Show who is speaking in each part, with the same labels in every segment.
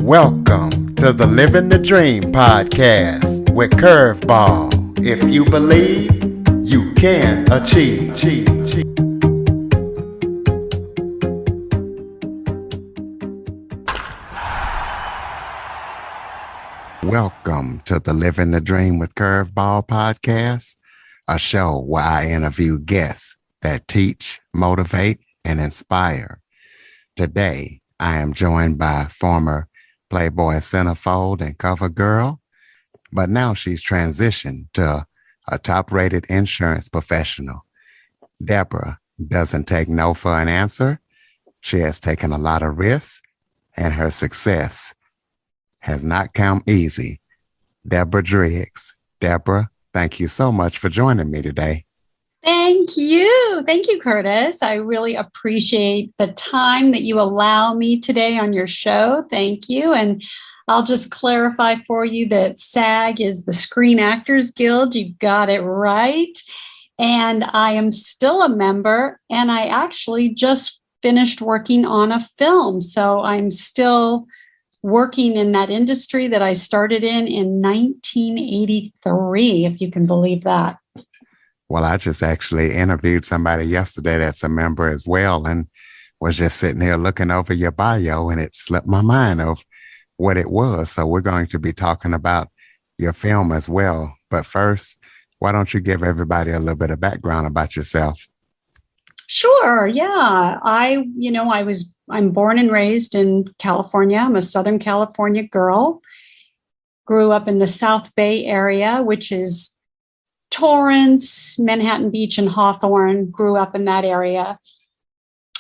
Speaker 1: Welcome to the Living the Dream podcast with Curveball. If you believe, you can achieve. Welcome to the Living the Dream with Curveball podcast, a show where I interview guests that teach, motivate, and inspire. Today, I am joined by former Playboy centerfold and cover girl, but now she's transitioned to a top-rated insurance professional. Deborah doesn't take no for an answer. She has taken a lot of risks, and her success has not come easy. Deborah Driggs. Deborah, thank you so much for joining me today.
Speaker 2: Thank you. Thank you, Curtis. I really appreciate the time that you allow me today on your show. Thank you. And I'll just clarify for you that SAG is the Screen Actors Guild. You got it right. And I am still a member, and I actually just finished working on a film. So I'm still working in that industry that I started in 1983, if you can believe that.
Speaker 1: Well, I just actually interviewed somebody yesterday that's a member as well, and was just sitting here looking over your bio, and it slipped my mind of what it was. So we're going to be talking about your film as well. But first, why don't you give everybody a little bit of background about yourself?
Speaker 2: Sure. Yeah. I'm born and raised in California. I'm a Southern California girl. Grew up in the South Bay area, which is Torrance, Manhattan Beach, and Hawthorne. Grew up in that area.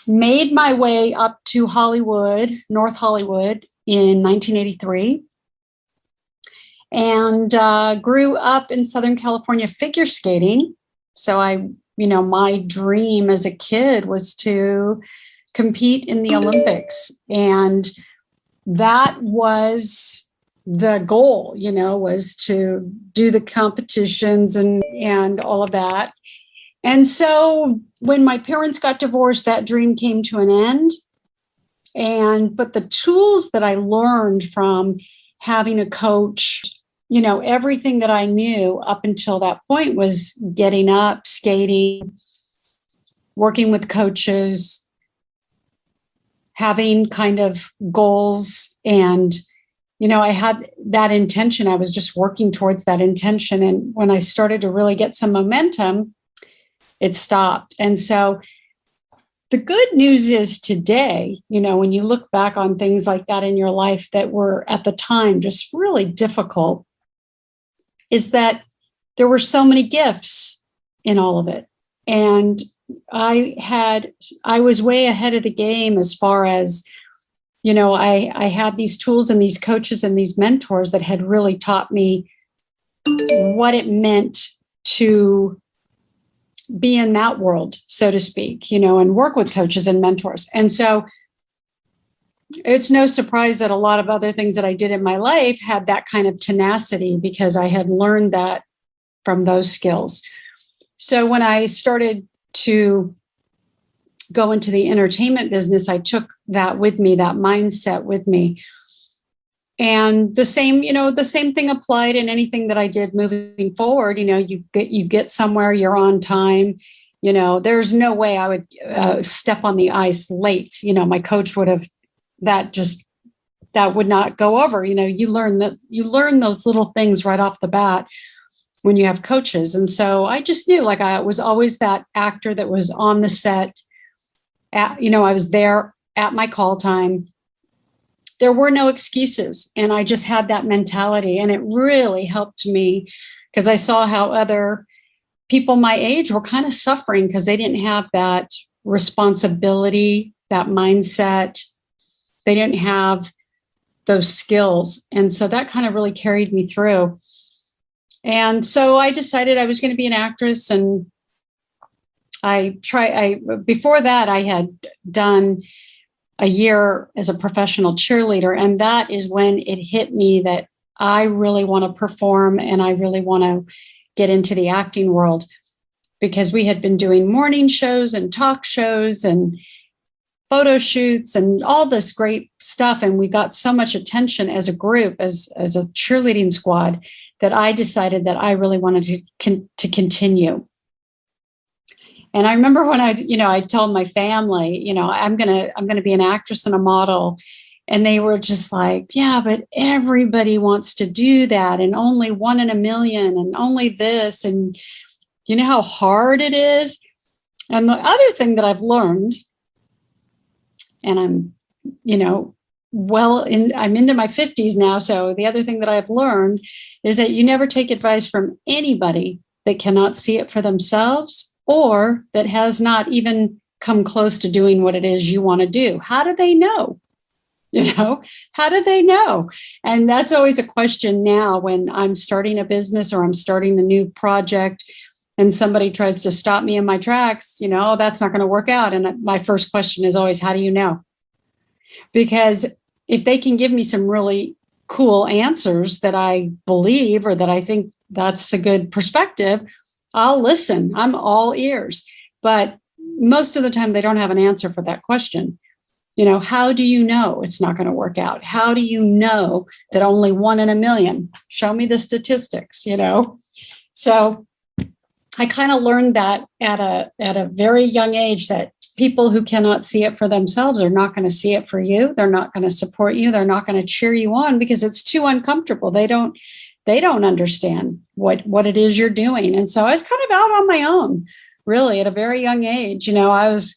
Speaker 2: Made my way up to Hollywood, North Hollywood, in 1983. And grew up in Southern California figure skating. So my dream as a kid was to compete in the Olympics. And that was the goal, was to do the competitions and all of that. And so when my parents got divorced, that dream came to an end. But the tools that I learned from having a coach, everything that I knew up until that point was getting up, skating, working with coaches, having kind of goals. And I had that intention. I was just working towards that intention. And when I started to really get some momentum, it stopped. And so the good news is today, when you look back on things like that in your life that were at the time just really difficult, is that there were so many gifts in all of it. And I was way ahead of the game as far as, I had these tools and these coaches and these mentors that had really taught me what it meant to be in that world, so to speak, and work with coaches and mentors. And so it's no surprise that a lot of other things that I did in my life had that kind of tenacity because I had learned that from those skills. So when I started to go into the entertainment business, I took that with me, that mindset with me. And the same thing applied in anything that I did moving forward. You get somewhere, you're on time. There's no way I would step on the ice late. My coach would have, that would not go over. You learn those little things right off the bat when you have coaches. And so I just knew, I was always that actor that was on the set. I was there at my call time. There were no excuses. And I just had that mentality. And it really helped me because I saw how other people my age were kind of suffering because they didn't have that responsibility, that mindset. They didn't have those skills. And so that kind of really carried me through. And so I decided I was going to be an actress. And before that, I had done a year as a professional cheerleader. And that is when it hit me that I really want to perform and I really want to get into the acting world, because we had been doing morning shows and talk shows and photo shoots and all this great stuff. And we got so much attention as a group, as a cheerleading squad, that I decided that I really wanted to continue. And I remember when I told my family, I'm going to be an actress and a model. And they were just like, yeah, but everybody wants to do that. And only 1 in a million and only this. And you know how hard it is. And the other thing that I've learned, and I'm into my 50s now. So the other thing that I've learned is that you never take advice from anybody that cannot see it for themselves or that has not even come close to doing what it is you want to do. How do they know? How do they know? And that's always a question now when I'm starting a business or I'm starting a new project and somebody tries to stop me in my tracks, that's not going to work out. And my first question is always, how do you know? Because if they can give me some really cool answers that I believe or that I think that's a good perspective, I'll listen. I'm all ears. But most of the time, they don't have an answer for that question. How do you know it's not going to work out? How do you know that only 1 in a million? Show me the statistics, So I kind of learned that at a very young age that people who cannot see it for themselves are not going to see it for you. They're not going to support you. They're not going to cheer you on because it's too uncomfortable. They don't understand what it is you're doing. And so I was kind of out on my own, really, at a very young age. I was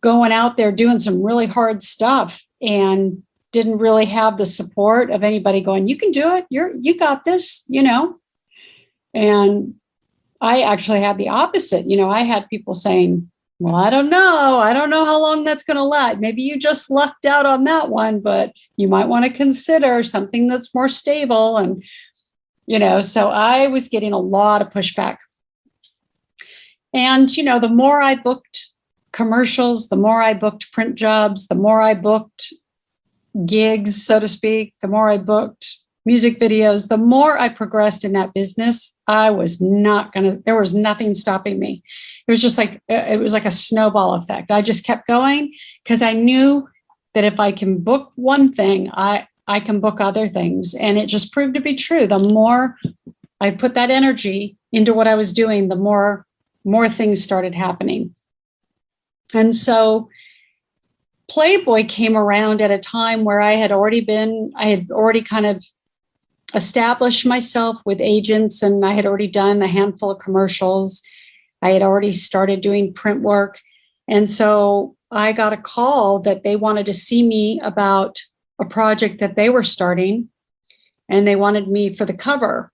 Speaker 2: going out there doing some really hard stuff and didn't really have the support of anybody going, you can do it. You got this, And I actually had the opposite. I had people saying, well, I don't know. I don't know how long that's going to last. Maybe you just lucked out on that one, but you might want to consider something that's more stable. And, so I was getting a lot of pushback. And, the more I booked commercials, the more I booked print jobs, the more I booked gigs, so to speak, the more I booked music videos, the more I progressed in that business, there was nothing stopping me. It was like a snowball effect. I just kept going because I knew that if I can book one thing, I can book other things. And it just proved to be true. The more I put that energy into what I was doing, the more things started happening. And so Playboy came around at a time where I had already kind of established myself with agents, and I had already done a handful of commercials. I had already started doing print work. And so I got a call that they wanted to see me about a project that they were starting, and they wanted me for the cover.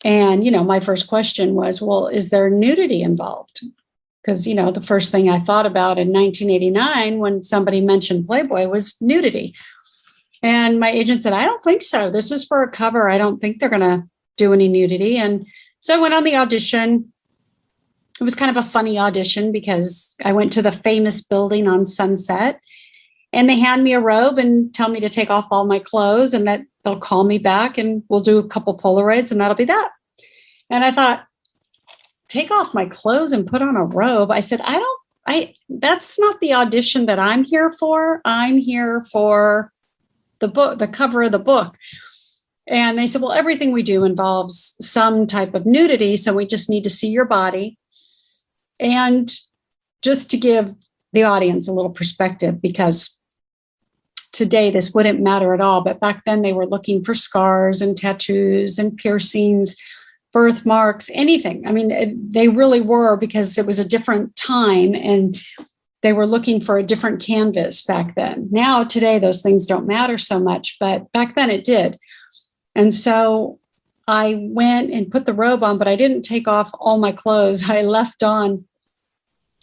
Speaker 2: And, my first question was, well, is there nudity involved? Because, the first thing I thought about in 1989 when somebody mentioned Playboy was nudity. And my agent said, I don't think so. This is for a cover. I don't think they're going to do any nudity. And so I went on the audition. It was kind of a funny audition because I went to the famous building on Sunset, and they hand me a robe and tell me to take off all my clothes and that they'll call me back and we'll do a couple Polaroids and that'll be that. And I thought, take off my clothes and put on a robe. I said, that's not the audition that I'm here for. I'm here for the book, the cover of the book. And they said, well, everything we do involves some type of nudity. So we just need to see your body. And just to give the audience a little perspective, because today this wouldn't matter at all. But back then they were looking for scars and tattoos and piercings, birthmarks, anything. I mean, they really were, because it was a different time and they were looking for a different canvas back then. Now, today, those things don't matter so much, but back then it did. And so I went and put the robe on, but I didn't take off all my clothes. I left on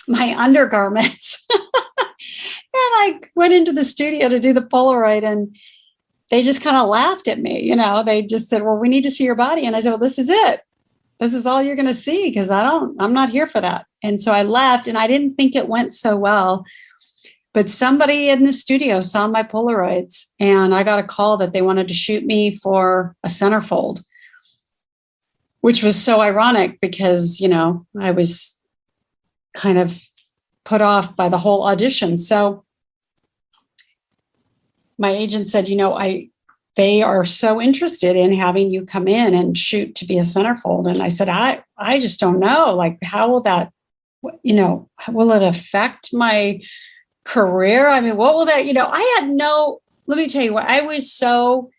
Speaker 2: my undergarments. And I went into the studio to do the Polaroid, and they just kind of laughed at me. They just said, well, we need to see your body. And I said, well, this is it. This is all you're going to see, because I'm not here for that. And so I left, and I didn't think it went so well. But somebody in the studio saw my Polaroids, and I got a call that they wanted to shoot me for a centerfold, which was so ironic because, I was kind of put off by the whole audition. So my agent said, they are so interested in having you come in and shoot to be a centerfold. And I said, I just don't know. Like, how will that, will it affect my career? I mean, what will that, let me tell you what, I was so,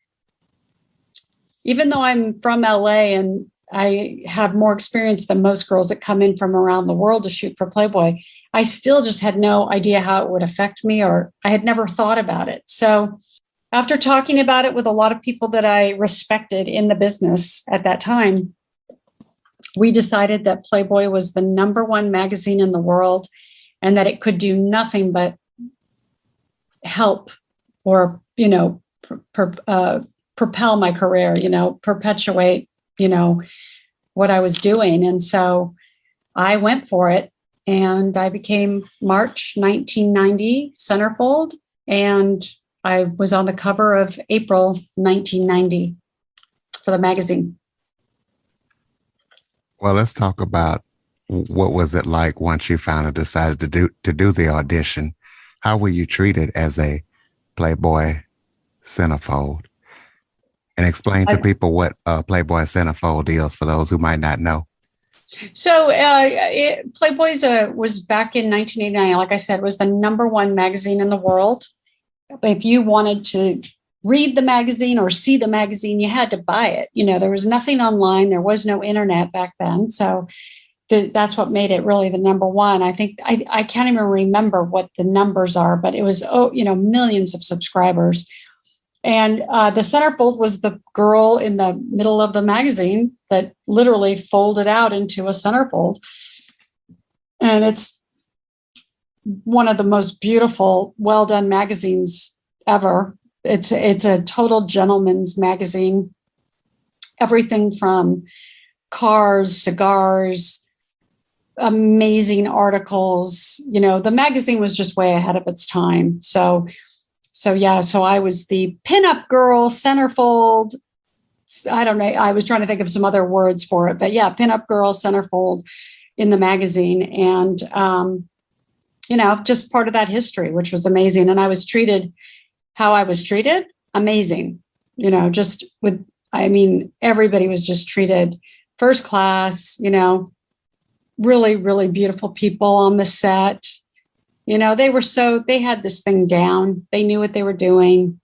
Speaker 2: even though I'm from LA and I have more experience than most girls that come in from around the world to shoot for Playboy, I still just had no idea how it would affect me, or I had never thought about it. So after talking about it with a lot of people that I respected in the business at that time, we decided that Playboy was the #1 magazine in the world and that it could do nothing but help or, propel my career, perpetuate, what I was doing. And so I went for it, and I became March 1990 centerfold, and I was on the cover of April 1990 for the magazine.
Speaker 1: Well, let's talk about what was it like once you finally decided to do the audition. How were you treated as a Playboy centerfold? And explain to people what Playboy centerfold is for those who might not know.
Speaker 2: So Playboy's was back in 1989, like I said, was the #1 magazine in the world. If you wanted to read the magazine or see the magazine, you had to buy it. There was nothing online. There was no internet back then. So that's what made it really the #1. I think I can't even remember what the numbers are, but it was, millions of subscribers. And the centerfold was the girl in the middle of the magazine that literally folded out into a centerfold. And it's one of the most beautiful, well-done magazines ever. It's a total gentleman's magazine. Everything from cars, cigars, amazing articles. The magazine was just way ahead of its time. So I was the pinup girl centerfold. I don't know. I was trying to think of some other words for it, but yeah, pinup girl centerfold in the magazine. And, just part of that history, which was amazing. And I was treated how I was treated. Amazing. Everybody was just treated first class, really, really beautiful people on the set. They had this thing down. They knew what they were doing.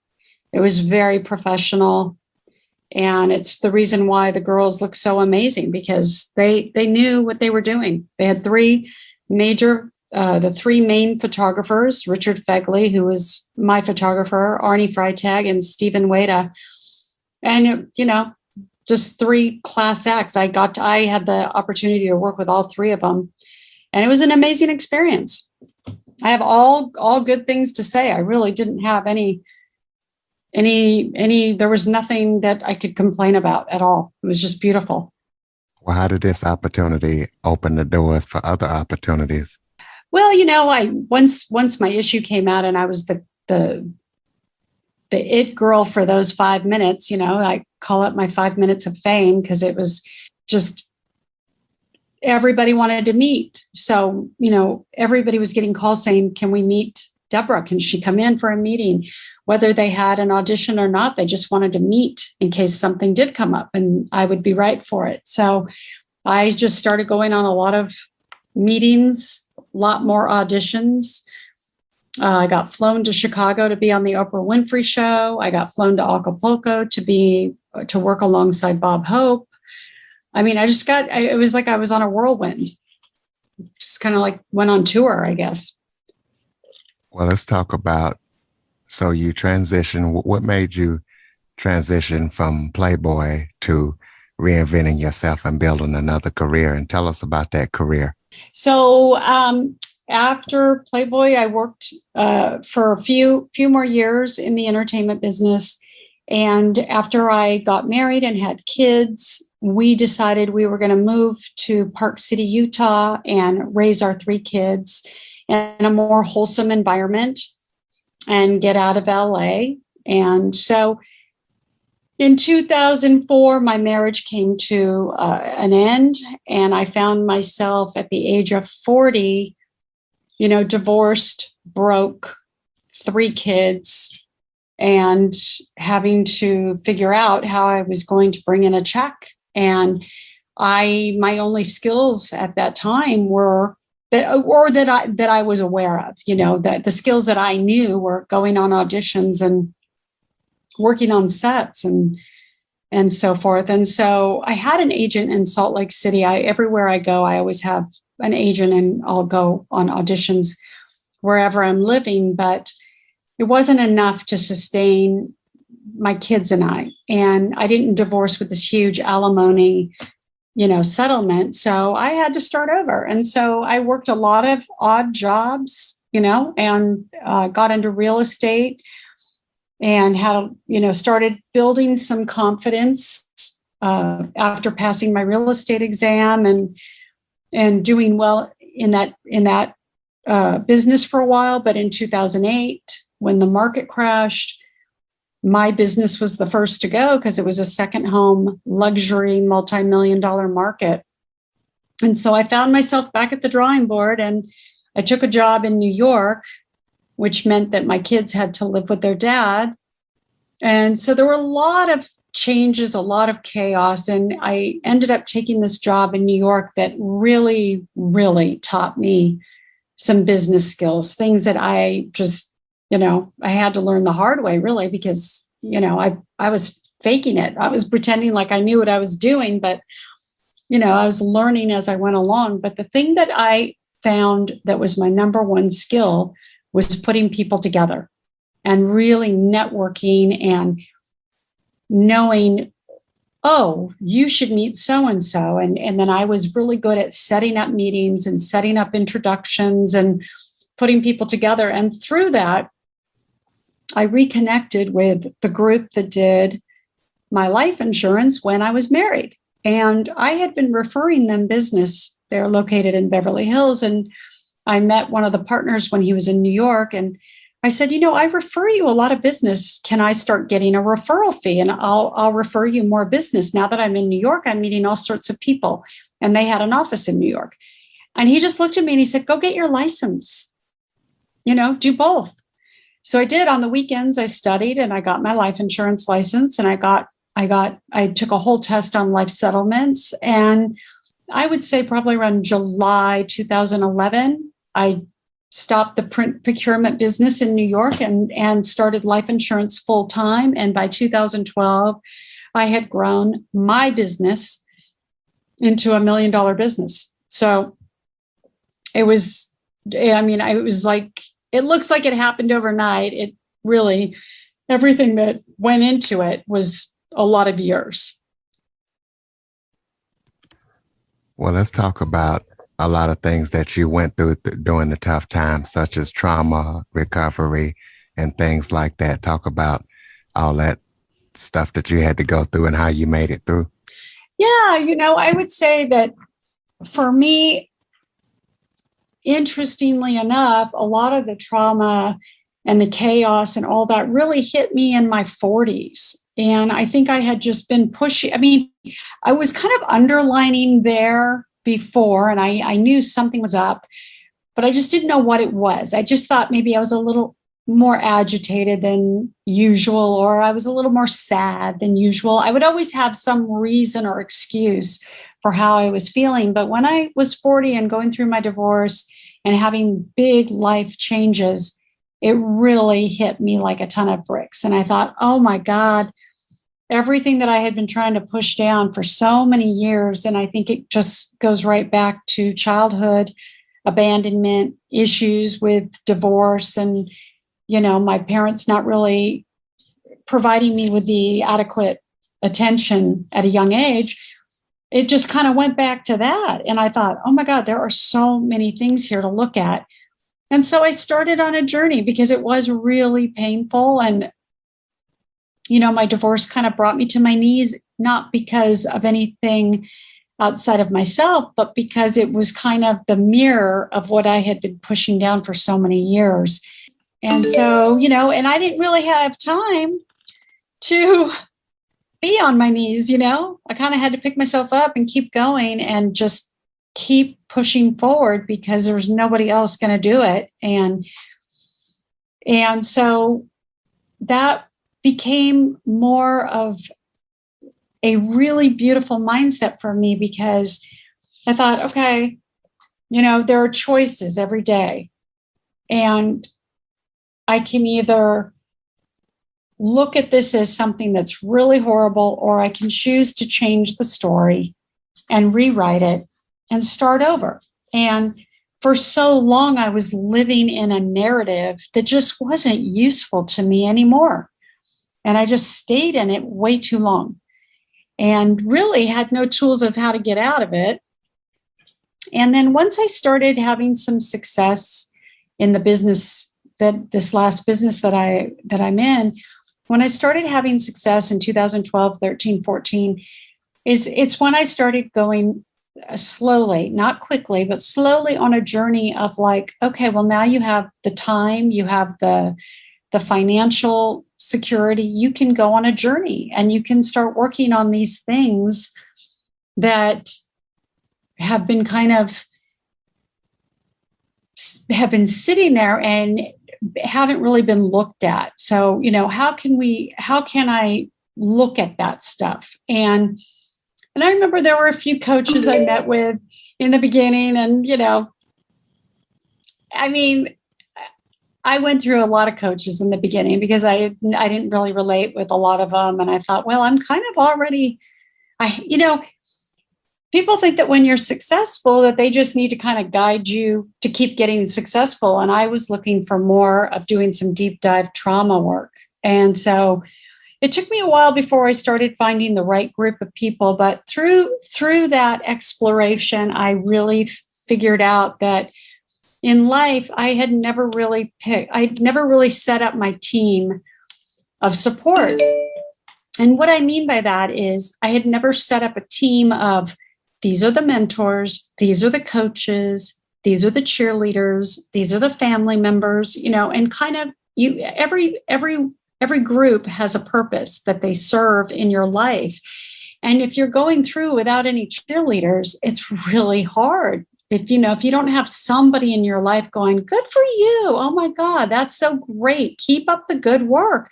Speaker 2: It was very professional. And it's the reason why the girls look so amazing, because they knew what they were doing. They had the three main photographers, Richard Fegley, who was my photographer, Arnie Freitag, and Stephen Wada. And, just 3 class acts. I had the opportunity to work with all 3 of them. And it was an amazing experience. I have all good things to say. I really didn't have any, there was nothing that I could complain about at all. It was just beautiful.
Speaker 1: Well, how did this opportunity open the doors for other opportunities?
Speaker 2: Well, once my issue came out and I was the it girl for those 5 minutes, I call it my 5 minutes of fame, because it was just, everybody wanted to meet. So, everybody was getting calls saying, can we meet Deborah? Can she come in for a meeting? Whether they had an audition or not, they just wanted to meet in case something did come up and I would be right for it. So I just started going on a lot of meetings, a lot more auditions. I got flown to Chicago to be on the Oprah Winfrey Show. I got flown to Acapulco to work alongside Bob Hope. I mean, it was like I was on a whirlwind. Just kind of like went on tour, I guess.
Speaker 1: Well, let's talk about, so you transition. What made you transition from Playboy to reinventing yourself and building another career? And tell us about that career.
Speaker 2: So after Playboy, I worked for a few more years in the entertainment business. And after I got married and had kids, we decided we were going to move to Park City, Utah, and raise our 3 kids in a more wholesome environment and get out of LA. And so in 2004, my marriage came to an end, and I found myself at the age of 40 divorced, broke, 3 kids, and having to figure out how I was going to bring in a check. And my only skills at that time were that I was aware of, that the skills that I knew were going on auditions and working on sets and so forth. And so I had an agent in Salt Lake City. Everywhere I go, I always have an agent, and I'll go on auditions wherever I'm living, but it wasn't enough to sustain my kids and I. And I didn't divorce with this huge alimony, settlement. So I had to start over. And so I worked a lot of odd jobs, and got into real estate and started building some confidence after passing my real estate exam and doing well in that business for a while. But in 2008, when the market crashed, my business was the first to go because it was a second home luxury multi-million-dollar market. And so I found myself back at the drawing board, and I took a job in New York, which meant that my kids had to live with their dad. And so there were a lot of changes, a lot of chaos. And I ended up taking this job in New York that really, really taught me some business skills, things that I just, I had to learn the hard way, really, because, I was faking it. I was pretending like I knew what I was doing, but, I was learning as I went along. But the thing that I found that was my number one skill was putting people together and really networking and knowing, oh, you should meet so-and-so. And then I was really good at setting up meetings and setting up introductions and putting people together. And through that, I reconnected with the group that did my life insurance when I was married. And I had been referring them business. They're located in Beverly Hills. And I met one of the partners when he was in New York. And I said, I refer you a lot of business. Can I start getting a referral fee? And I'll refer you more business. Now that I'm in New York, I'm meeting all sorts of people. And they had an office in New York. And he just looked at me and he said, go get your license. Do both. So I did. On the weekends, I studied and I got my life insurance license, and I took a whole test on life settlements. And I would say probably around July 2011, I stopped the print procurement business in New York and started life insurance full time. And by 2012, I had grown my business into $1 million business. So it was like, it looks like it happened overnight. It really, everything that went into it was a lot of years.
Speaker 1: Well, let's talk about a lot of things that you went through during the tough times, such as trauma, recovery, and things like that. Talk about all that stuff that you had to go through and how you made it through.
Speaker 2: Yeah, I would say that for me, interestingly enough, a lot of the trauma and the chaos and all that really hit me in my 40s. And I think I had just been pushing. I was kind of underlining there before, and I knew something was up, but I just didn't know what it was. I just thought maybe I was a little more agitated than usual, or I was a little more sad than usual. I would always have some reason or excuse for how I was feeling. But when I was 40 and going through my divorce and having big life changes, it really hit me like a ton of bricks. And I thought, oh my God, everything that I had been trying to push down for so many years. And I think it just goes right back to childhood abandonment, issues with divorce, and, my parents not really providing me with the adequate attention at a young age. It just kind of went back to that. And I thought, oh my God, there are so many things here to look at. And so I started on a journey because it was really painful. And, my divorce kind of brought me to my knees, not because of anything outside of myself, but because it was kind of the mirror of what I had been pushing down for so many years. And so, and I didn't really have time to be on my knees, I kind of had to pick myself up and keep going and just keep pushing forward because there's nobody else going to do it. And so that became more of a really beautiful mindset for me, because I thought, okay, there are choices every day, and I can either look at this as something that's really horrible, or I can choose to change the story and rewrite it and start over. And for so long, I was living in a narrative that just wasn't useful to me anymore. And I just stayed in it way too long and really had no tools of how to get out of it. And then once I started having some success in the business, that this last business that I'm in, when I started having success in 2012, 13, 14, it's when I started going slowly, not quickly, but slowly on a journey of like, okay, well, now you have the time, you have the financial security, you can go on a journey and you can start working on these things that have been sitting there and haven't really been looked at. So, how can I look at that stuff? And I remember there were a few coaches I met with in the beginning, and, I went through a lot of coaches in the beginning because I didn't really relate with a lot of them. And I thought, well, I'm kind of already, people think that when you're successful, that they just need to kind of guide you to keep getting successful. And I was looking for more of doing some deep dive trauma work. And so it took me a while before I started finding the right group of people. But through that exploration, I really figured out that in life, I'd never really set up my team of support. And what I mean by that is I had never set up a team of, these are the mentors, these are the coaches, these are the cheerleaders, these are the family members, and kind of every group has a purpose that they serve in your life. And if you're going through without any cheerleaders, it's really hard. If you don't have somebody in your life going, good for you, oh my God, that's so great, keep up the good work,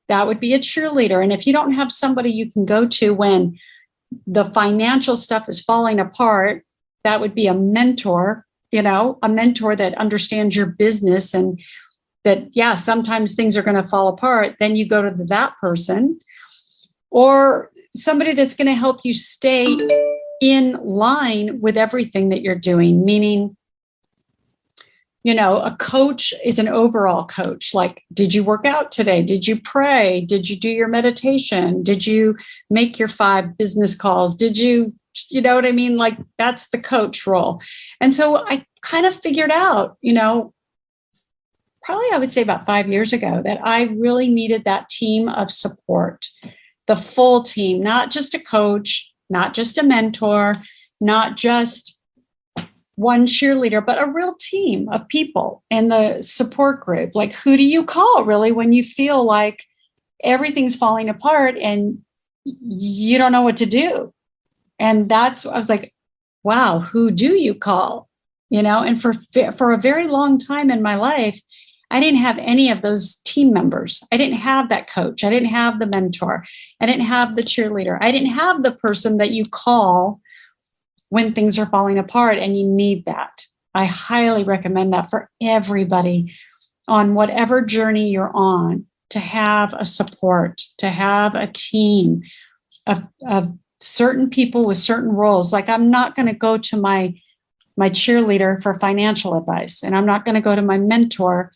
Speaker 2: that would be a cheerleader. And if you don't have somebody you can go to when the financial stuff is falling apart, that would be a mentor, a mentor that understands your business, and that, yeah, sometimes things are going to fall apart. Then you go to that person, or somebody that's going to help you stay in line with everything that you're doing. Meaning, a coach is an overall coach. Like, did you work out today? Did you pray? Did you do your meditation? Did you make your 5 business calls? Did you know what I mean? Like, that's the coach role. And so I kind of figured out, probably I would say about 5 years ago, that I really needed that team of support, the full team, not just a coach, not just a mentor, not just one cheerleader, but a real team of people in the support group. Like, who do you call really when you feel like everything's falling apart and you don't know what to do? And I was like, wow, who do you call? And for a very long time in my life, I didn't have any of those team members. I didn't have that coach. I didn't have the mentor. I didn't have the cheerleader. I didn't have the person that you call when things are falling apart, and you need that. I highly recommend that for everybody on whatever journey you're on, to have a support, to have a team of certain people with certain roles. Like, I'm not going to go to my cheerleader for financial advice, and I'm not going to go to my mentor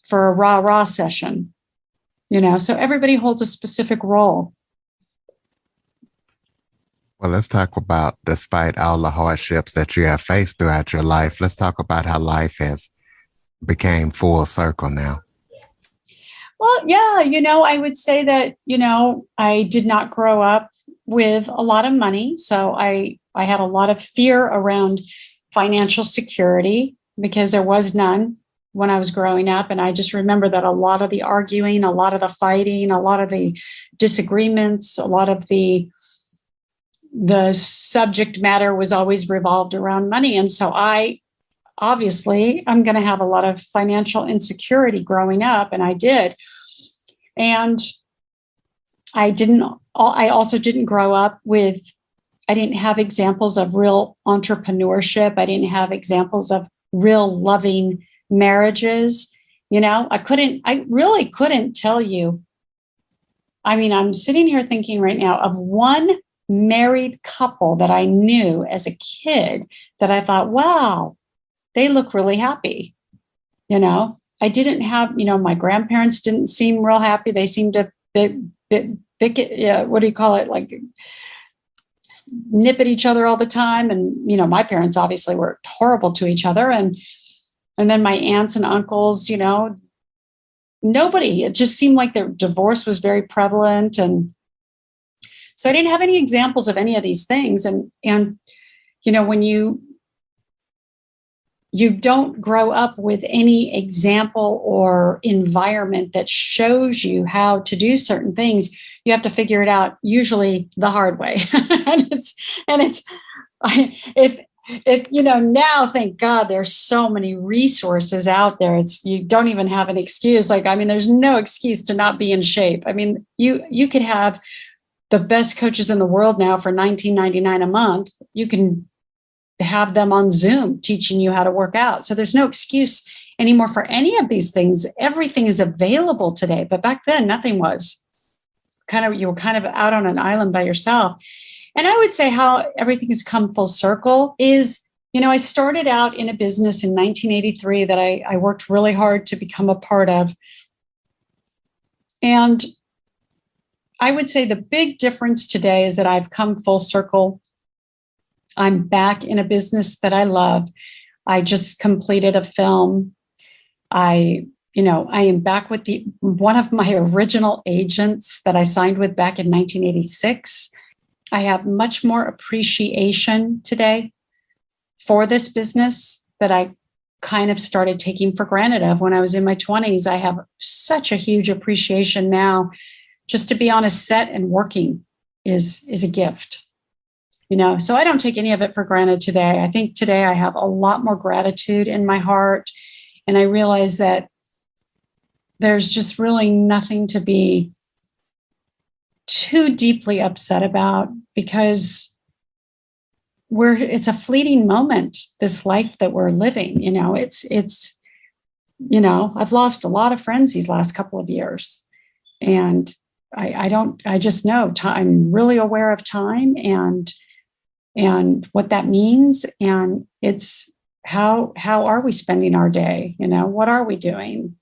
Speaker 2: for a rah-rah session, so everybody holds a specific role.
Speaker 1: Well, let's talk about, despite all the hardships that you have faced throughout your life, let's talk about how life has became full circle now.
Speaker 2: Well, yeah, I would say that, I did not grow up with a lot of money. So I had a lot of fear around financial security because there was none when I was growing up. And I just remember that a lot of the arguing, a lot of the fighting, a lot of the disagreements, a lot of the the subject matter was always revolved around money. And so I'm going to have a lot of financial insecurity growing up. And I did. And I also didn't grow up I didn't have examples of real entrepreneurship. I didn't have examples of real loving marriages. I really couldn't tell you. I mean, I'm sitting here thinking right now of one married couple that I knew as a kid that I thought, wow, they look really happy. I didn't have, my grandparents didn't seem real happy. They seemed to what do you call it? Like nip at each other all the time. And, my parents obviously were horrible to each other. And then my aunts and uncles, nobody, it just seemed like their divorce was very prevalent. And so I didn't have any examples of any of these things. And when you don't grow up with any example or environment that shows you how to do certain things, you have to figure it out, usually the hard way. Now, thank God, there's so many resources out there. You don't even have an excuse. There's no excuse to not be in shape. You could have the best coaches in the world now for $19.99 a month. You can have them on Zoom teaching you how to work out. So there's no excuse anymore for any of these things. Everything is available today. But back then, nothing was. You were kind of out on an island by yourself. And I would say how everything has come full circle is, I started out in a business in 1983 that I worked really hard to become a part of. And I would say the big difference today is that I've come full circle. I'm back in a business that I love. I just completed a film. I am back with one of my original agents that I signed with back in 1986. I have much more appreciation today for this business that I kind of started taking for granted of when I was in my 20s. I have such a huge appreciation now. Just to be on a set and working is a gift. So I don't take any of it for granted today. I think today I have a lot more gratitude in my heart. And I realize that there's just really nothing to be too deeply upset about because it's a fleeting moment, this life that we're living. I've lost a lot of friends these last couple of years. And I just know I'm really aware of time and what that means. And it's how are we spending our day? What are we doing?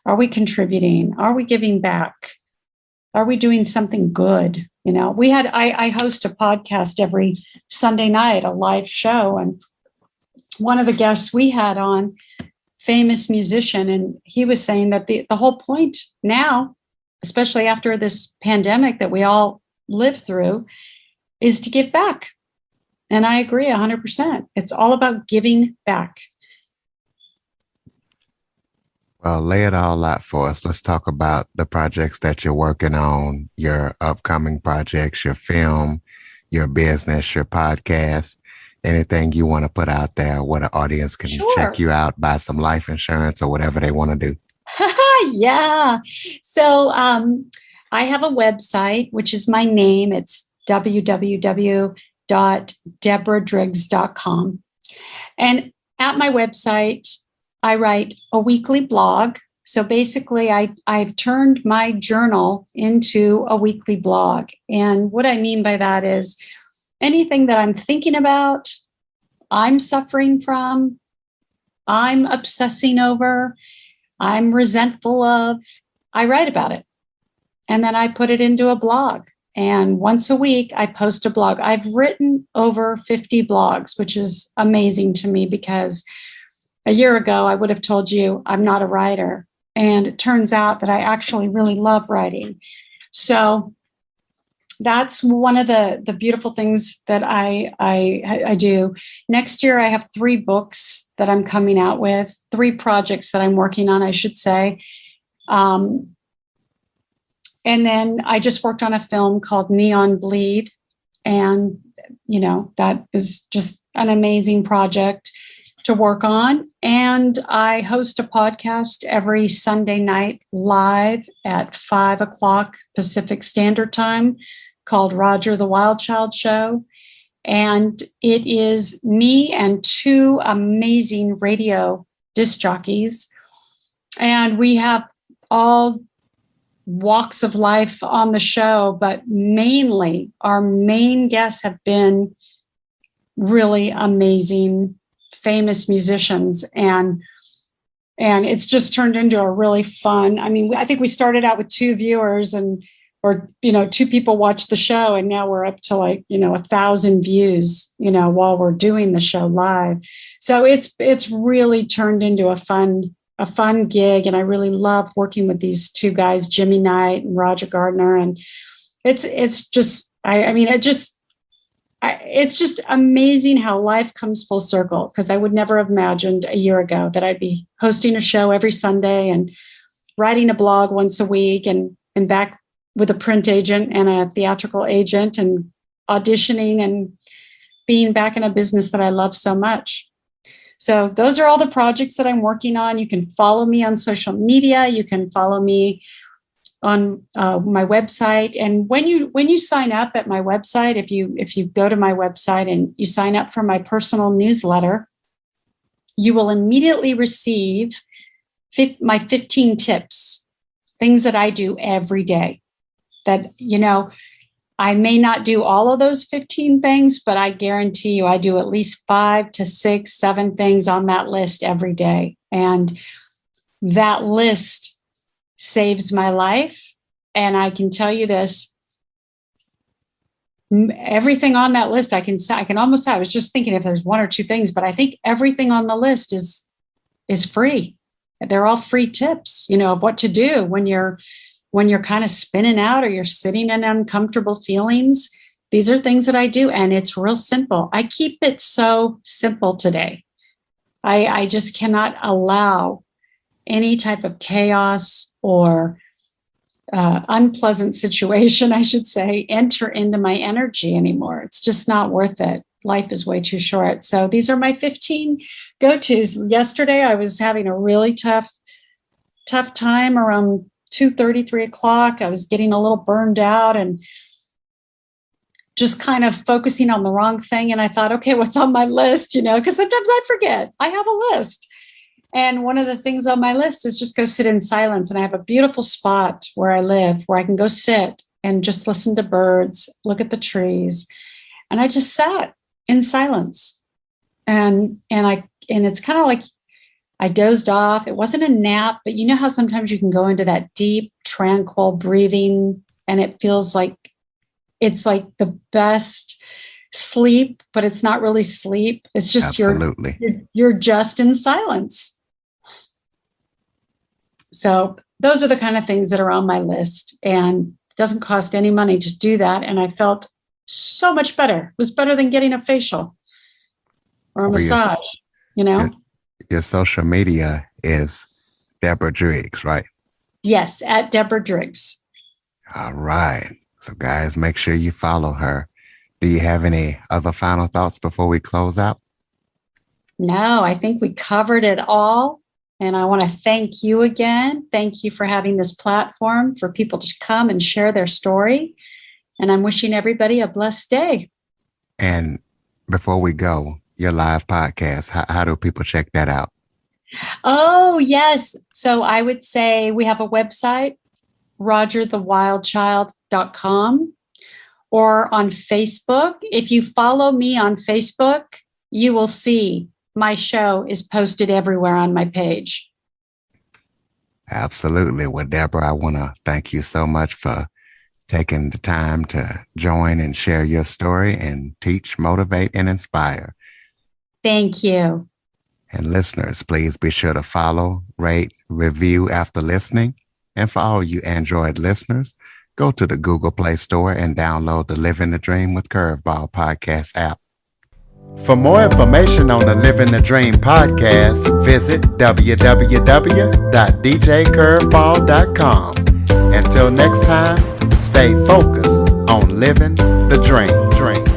Speaker 2: Are we contributing? Are we giving back? Are we doing something good? I host a podcast every Sunday night, a live show. And one of the guests we had on, famous musician, and he was saying that the whole point now, especially after this pandemic that we all lived through, is to give back. And I agree 100%. It's all about giving back.
Speaker 1: Well, lay it all out for us. Let's talk about the projects that you're working on, your upcoming projects, your film, your business, your podcast, anything you want to put out there where the audience can check you out, buy some life insurance or whatever they want to do.
Speaker 2: Yeah. So I have a website, which is my name. It's www.deborah.driggs.com. And at my website, I write a weekly blog. So basically, I've turned my journal into a weekly blog. And what I mean by that is anything that I'm thinking about, I'm suffering from, I'm obsessing over, I'm resentful of, I write about it. And then I put it into a blog. And once a week, I post a blog. I've written over 50 blogs, which is amazing to me because a year ago, I would have told you I'm not a writer. And it turns out that I actually really love writing. So that's one of the beautiful things that I do. Next year, I have 3 books that I'm coming out with, 3 projects that I'm working on, I should say. And then I just worked on a film called Neon Bleed. And, that is just an amazing project to work on. And I host a podcast every Sunday night live at 5 o'clock Pacific Standard Time called Roger the Wild Child Show. And it is me and two amazing radio disc jockeys. And we have all walks of life on the show, but mainly our main guests have been really amazing, famous musicians. And it's just turned into a really fun, I think we started out with 2 viewers or 2 people watched the show, and now we're up to 1,000 views, while we're doing the show live. So it's really turned into a fun gig. And I really love working with these 2 guys, Jimmy Knight and Roger Gardner. And it's just amazing how life comes full circle, because I would never have imagined a year ago that I'd be hosting a show every Sunday and writing a blog once a week and back with a print agent and a theatrical agent and auditioning and being back in a business that I love so much. So those are all the projects that I'm working on. You can follow me on social media. You can follow me on my website. And when you sign up at my website, if you go to my website and you sign up for my personal newsletter, you will immediately receive my 15 tips, things that I do every day. That, I may not do all of those 15 things, but I guarantee you I do at least 5 to 6, 7 things on that list every day. And that list saves my life. And I can tell you this, everything on that list, I can almost say, I was just thinking if there's 1 or 2 things, but I think everything on the list is free. They're all free tips, of what to do when you're kind of spinning out or you're sitting in uncomfortable feelings. These are things that I do, and it's real simple. I keep it so simple today. I just cannot allow any type of chaos or unpleasant situation, I should say, enter into my energy anymore. It's just not worth it. Life is way too short. So these are my 15 go-tos. Yesterday, I was having a really tough time around 2:30, 3 o'clock. I was getting a little burned out and just kind of focusing on the wrong thing. And I thought, okay, what's on my list? Because sometimes I forget. I have a list. And one of the things on my list is just go sit in silence. And I have a beautiful spot where I live where I can go sit and just listen to birds, look at the trees. And I just sat in silence. And it's kind of like I dozed off. It wasn't a nap, but you know how sometimes you can go into that deep, tranquil breathing, and it feels like it's like the best sleep, but it's not really sleep. It's just you're just in silence. So those are the kind of things that are on my list, and it doesn't cost any money to do that. And I felt so much better. It was better than getting a facial or a massage,
Speaker 1: Your social media is Deborah Driggs, right?
Speaker 2: Yes, at Deborah Driggs.
Speaker 1: All right. So guys, make sure you follow her. Do you have any other final thoughts before we close out?
Speaker 2: No, I think we covered it all. And I want to thank you again. Thank you for having this platform for people to come and share their story. And I'm wishing everybody a blessed day.
Speaker 1: And before we go, your live podcast, how do people check that out?
Speaker 2: Oh, yes. So I would say we have a website, rogerthewildchild.com, or on Facebook. If you follow me on Facebook, you will see my show is posted everywhere on my page.
Speaker 1: Absolutely. Well, Deborah, I want to thank you so much for taking the time to join and share your story and teach, motivate, and inspire.
Speaker 2: Thank you.
Speaker 1: And listeners, please be sure to follow, rate, review after listening. And for all you Android listeners, go to the Google Play Store and download the Living the Dream with Curveball podcast app. For more information on the Living the Dream podcast, visit www.djcurveball.com. Until next time, stay focused, on Living the Dream.